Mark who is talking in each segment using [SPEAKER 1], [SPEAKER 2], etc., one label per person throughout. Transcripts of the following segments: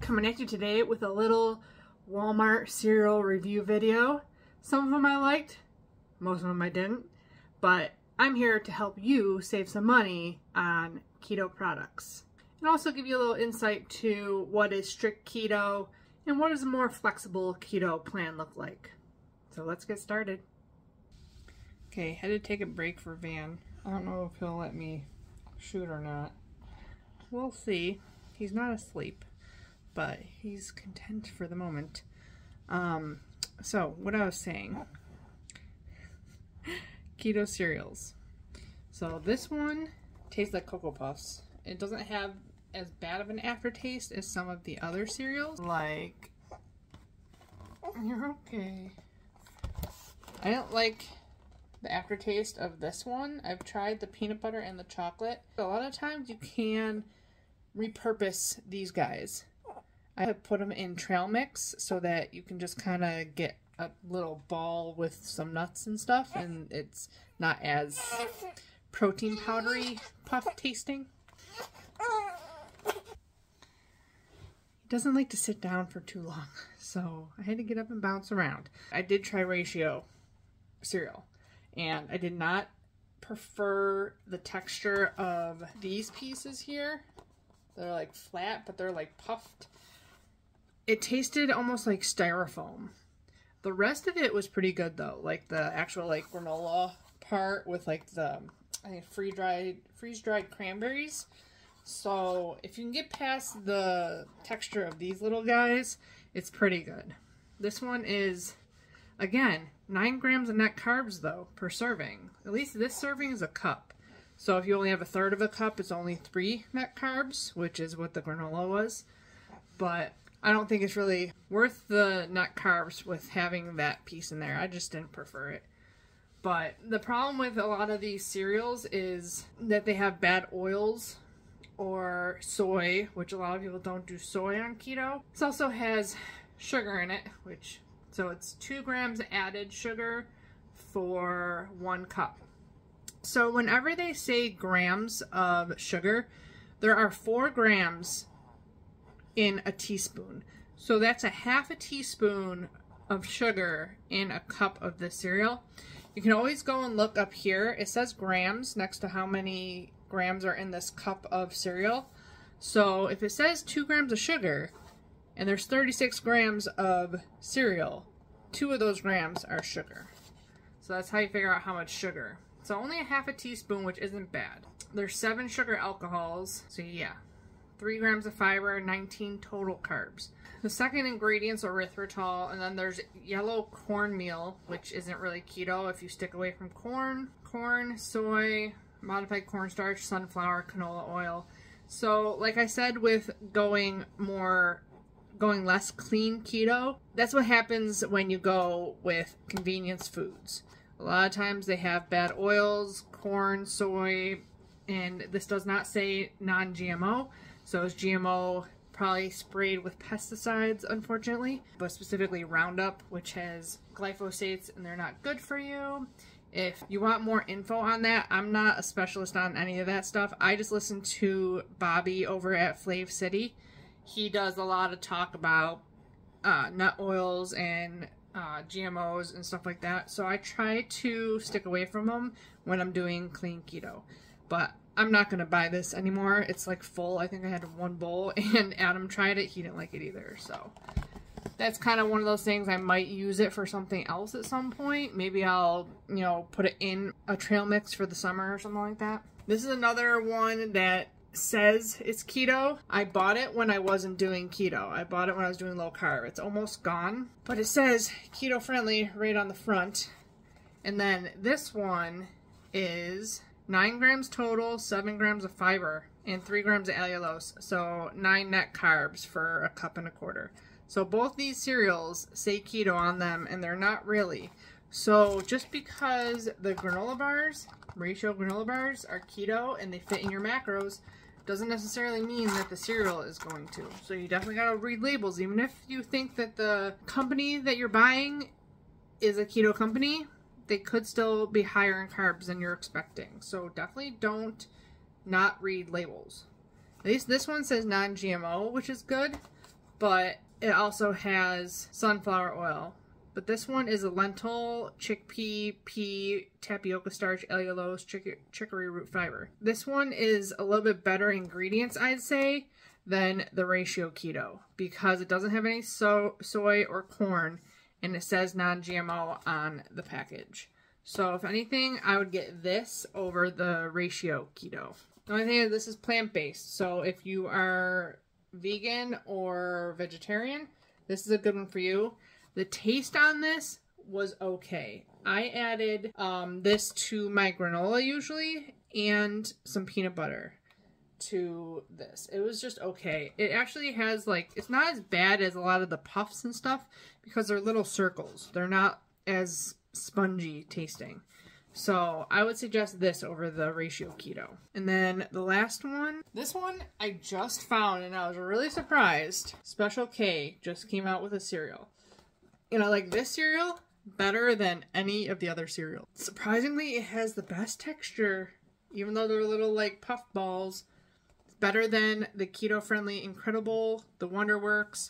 [SPEAKER 1] coming at you today with a little Walmart cereal review video. Some of them I liked, most of them I didn't, but I'm here to help you save some money on keto products. And also give you a little insight to what is strict keto and what does a more flexible keto plan look like. So let's get started. Okay, had to take a break for Van. I don't know if he'll let me shoot or not. We'll see. He's not asleep, but he's content for the moment. So what I was saying, keto cereals. So this one tastes like Cocoa Puffs. It doesn't have as bad of an aftertaste as some of the other cereals. Like, you're okay. I don't like the aftertaste of this one. I've tried the peanut butter and the chocolate. A lot of times you can repurpose these guys. I have put them in trail mix so that you can just kind of get a little ball with some nuts and stuff, and it's not as protein powdery puff tasting. He doesn't like to sit down for too long, so I had to get up and bounce around. I did try Ratio cereal, and I did not prefer the texture of these pieces here. They're like flat, but they're like puffed. It tasted almost like styrofoam. The rest of it was pretty good though, like the actual like granola part with like the freeze-dried cranberries. So if you can get past the texture of these little guys, it's pretty good. This one is, again, 9 grams of net carbs though per serving. At least this serving is a cup. So if you only have a third of a cup, it's only 3 net carbs, which is what the granola was. But I don't think it's really worth the net carbs with having that piece in there. I just didn't prefer it. But the problem with a lot of these cereals is that they have bad oils or soy, which a lot of people don't do soy on keto. This also has sugar in it, so it's 2 grams added sugar for 1 cup. So whenever they say grams of sugar, there are 4 grams in a teaspoon. So that's a half a teaspoon of sugar in a cup of this cereal. You can always go and look up here. It says grams next to how many grams are in this cup of cereal. So if it says 2 grams of sugar and there's 36 grams of cereal, 2 of those grams are sugar. So that's how you figure out how much sugar. So only a half a teaspoon, which isn't bad. There's 7 sugar alcohols, so yeah. 3 grams of fiber, 19 total carbs. The second ingredient's erythritol, and then there's yellow cornmeal, which isn't really keto if you stick away from corn, soy, modified cornstarch, sunflower, canola oil. So like I said, with going less clean keto, that's what happens when you go with convenience foods. A lot of times they have bad oils, corn, soy, and this does not say non-GMO. So it's GMO, probably sprayed with pesticides, unfortunately, but specifically Roundup, which has glyphosates, and they're not good for you. If you want more info on that, I'm not a specialist on any of that stuff. I just listen to Bobby over at Flav City. He does a lot of talk about nut oils and GMOs and stuff like that. So I try to stick away from them when I'm doing clean keto. But I'm not going to buy this anymore. It's like full. I think I had 1 bowl, and Adam tried it. He didn't like it either. So that's kind of one of those things. I might use it for something else at some point. Maybe I'll, put it in a trail mix for the summer or something like that. This is another one that says it's keto. I bought it when I wasn't doing keto. I bought it when I was doing low carb. It's almost gone, but it says keto friendly right on the front. And then this one is 9 grams total, 7 grams of fiber, and 3 grams of allulose. So 9 net carbs for a cup and a quarter. So both these cereals say keto on them, and they're not really. So just because the granola bars, Ratio granola bars, are keto and they fit in your macros, doesn't necessarily mean that the cereal is going to. So you definitely gotta read labels. Even if you think that the company that you're buying is a keto company, they could still be higher in carbs than you're expecting. So definitely don't not read labels. At least this one says non-GMO, which is good. but it also has sunflower oil. But this one is a lentil, chickpea, pea, tapioca starch, allulose, chicory root fiber. This one is a little bit better ingredients, I'd say, than the Ratio Keto because it doesn't have any soy or corn, and it says non-GMO on the package. So if anything, I would get this over the Ratio Keto. The only thing is this is plant-based, so if you are vegan or vegetarian, this is a good one for you. The taste on this was okay. I added this to my granola usually and some peanut butter to this. It was just okay. It actually has like, it's not as bad as a lot of the puffs and stuff because they're little circles. They're not as spongy tasting. So I would suggest this over the Ratio Keto. And then the last one, this one I just found and I was really surprised. Special K just came out with a cereal. And I like this cereal better than any of the other cereals. Surprisingly, it has the best texture, even though they're little like puff balls. It's better than the keto-friendly Incredible, the Wonderworks,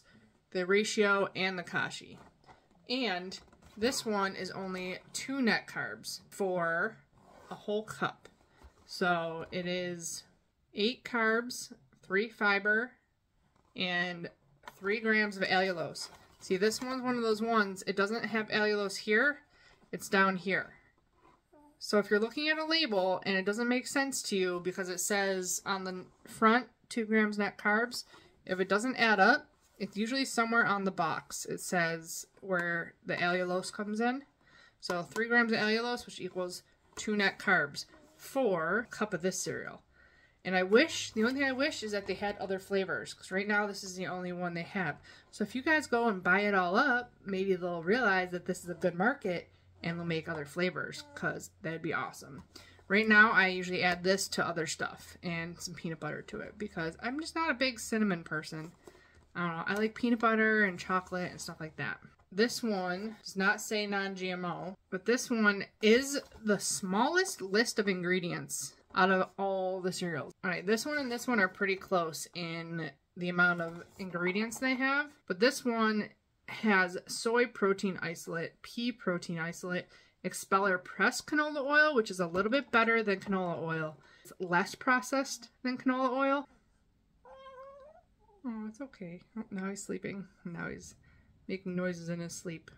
[SPEAKER 1] the Ratio, and the Kashi. And this one is only 2 net carbs for a whole cup. So it is 8 carbs, 3 fiber, and 3 grams of allulose. See, this one's one of those ones, it doesn't have allulose here, it's down here. So if you're looking at a label and it doesn't make sense to you because it says on the front 2 grams net carbs, if it doesn't add up, it's usually somewhere on the box. It says where the allulose comes in. So 3 grams of allulose, which equals 2 net carbs for a cup of this cereal. And I wish, the only thing I wish is that they had other flavors, because right now this is the only one they have. So if you guys go and buy it all up, maybe they'll realize that this is a good market and they'll make other flavors, because that'd be awesome. Right now I usually add this to other stuff and some peanut butter to it, because I'm just not a big cinnamon person. I don't know, I like peanut butter and chocolate and stuff like that. This one does not say non-GMO, but this one is the smallest list of ingredients out of all the cereals. Alright, this one and this one are pretty close in the amount of ingredients they have, but this one has soy protein isolate, pea protein isolate, expeller pressed canola oil, which is a little bit better than canola oil. It's less processed than canola oil. Oh, it's okay. Oh, now he's sleeping. Now he's making noises in his sleep.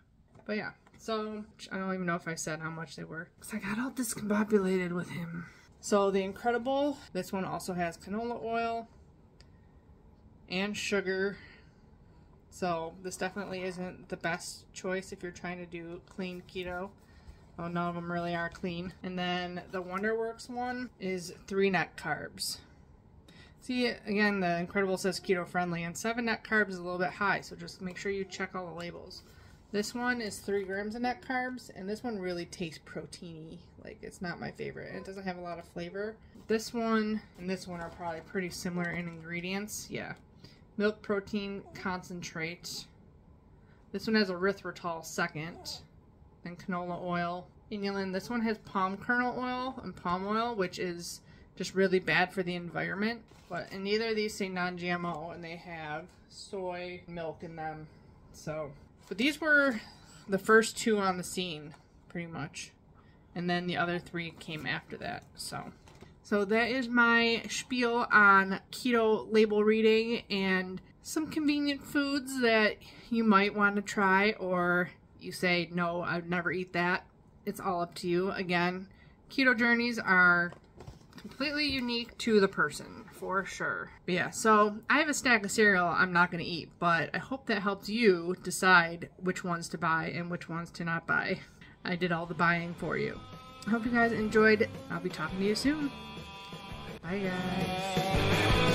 [SPEAKER 1] But yeah, so I don't even know if I said how much they were, because I got all discombobulated with him. So the Incredible, this one also has canola oil and sugar. So this definitely isn't the best choice if you're trying to do clean keto. Oh, none of them really are clean. And then the Wonderworks one is 3 net carbs. See, again, the Incredible says keto friendly, and 7 net carbs is a little bit high, so just make sure you check all the labels. This one is 3 grams of net carbs, and this one really tastes proteiny. Like, it's not my favorite. It doesn't have a lot of flavor. This one and this one are probably pretty similar in ingredients. Yeah. Milk protein concentrate. This one has erythritol second. Then canola oil. Inulin. This one has palm kernel oil and palm oil, which is just really bad for the environment. But and neither of these say non-GMO, and they have soy milk in them. So, but these were the first 2 on the scene, pretty much. And then the other 3 came after that. So that is my spiel on keto label reading and some convenient foods that you might want to try, or you say, no, I'd never eat that. It's all up to you. Again, keto journeys are completely unique to the person, for sure. But yeah, so I have a stack of cereal I'm not going to eat, but I hope that helps you decide which ones to buy and which ones to not buy. I did all the buying for you. I hope you guys enjoyed. I'll be talking to you soon. Bye, guys.